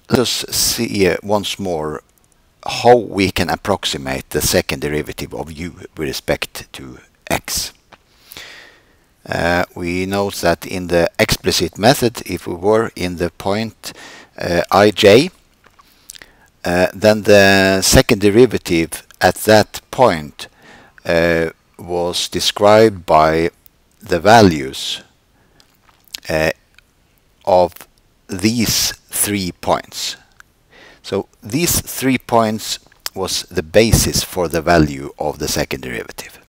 Let us see once more how we can approximate the second derivative of u with respect to x. We note that in the explicit method, if we were in the point ij, then the second derivative at that point was described by the values of these 3 points. So these 3 points was the basis for the value of the second derivative.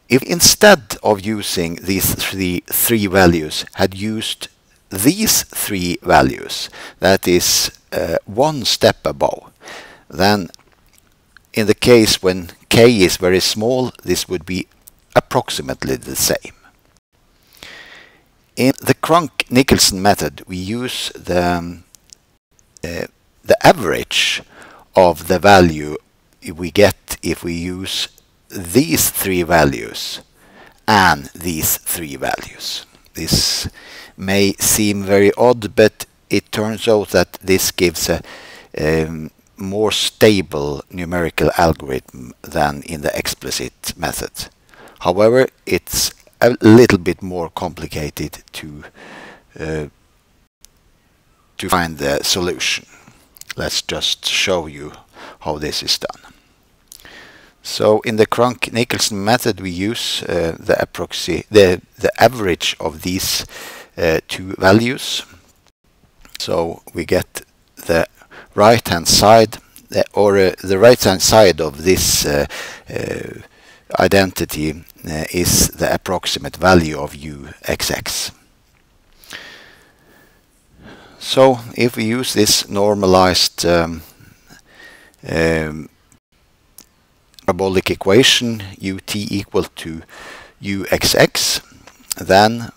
If instead of using these three values had used these 3 values, that is one step above, then in the case when k is very small, this would be approximately the same. In the Crank Nicolson method, we use the average of the value we get if we use these 3 values and these 3 values. This may seem very odd, but it turns out that this gives a more stable numerical algorithm than in the explicit method. However, it's a little bit more complicated to find the solution. Let's just show you how this is done. So in the Crank Nicolson method, we use the average of these 2 values. So we get the right hand side, the right hand side of this identity is the approximate value of uxx. So if we use this normalized parabolic equation ut equal to uxx, then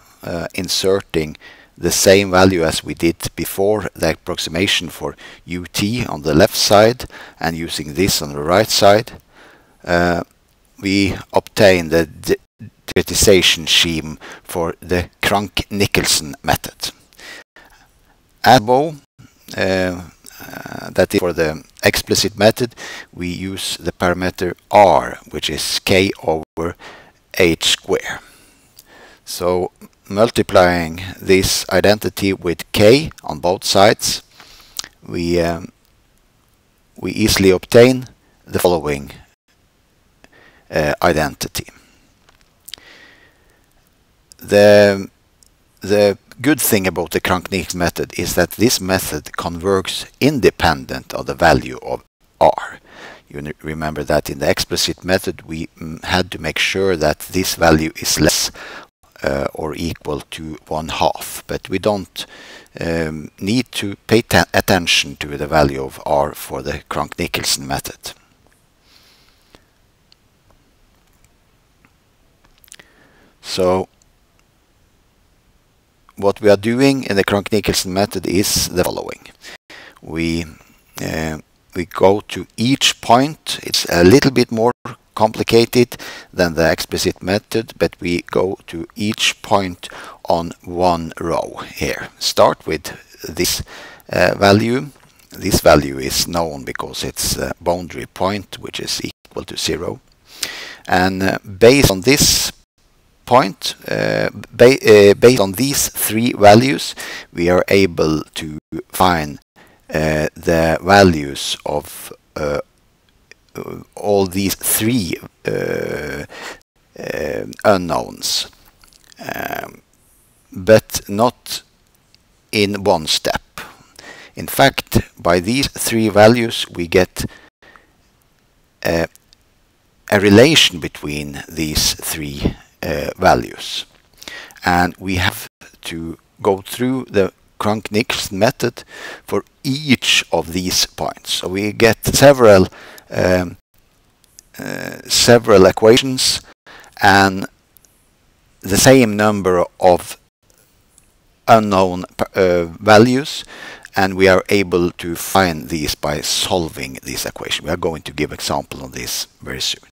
inserting the same value as we did before, the approximation for ut on the left side, and using this on the right side, we obtain the discretization scheme for the Crank Nicolson method. As above, that is for the explicit method, we use the parameter r, which is k over h square. So multiplying this identity with k on both sides, we easily obtain the following identity. The good thing about the Crank Nicolson method is that this method converges independent of the value of r. You remember that in the explicit method we had to make sure that this value is less or equal to 1/2, but we don't need to pay attention to the value of r for the Crank Nicolson method. So what we are doing in the Crank Nicolson method is the following. We go to each point. It's a little bit more complicated than the explicit method, but we go to each point on one row here. Start with this value. This value is known because it's a boundary point which is equal to 0. And based on this point, based on these 3 values, we are able to find the values of all these 3 unknowns, but not in one step. In fact, by these 3 values we get a relation between these 3 values, and we have to go through the Crank Nicolson method for each of these points. So we get several equations and the same number of unknown values, and we are able to find these by solving this equation. We are going to give example on this very soon.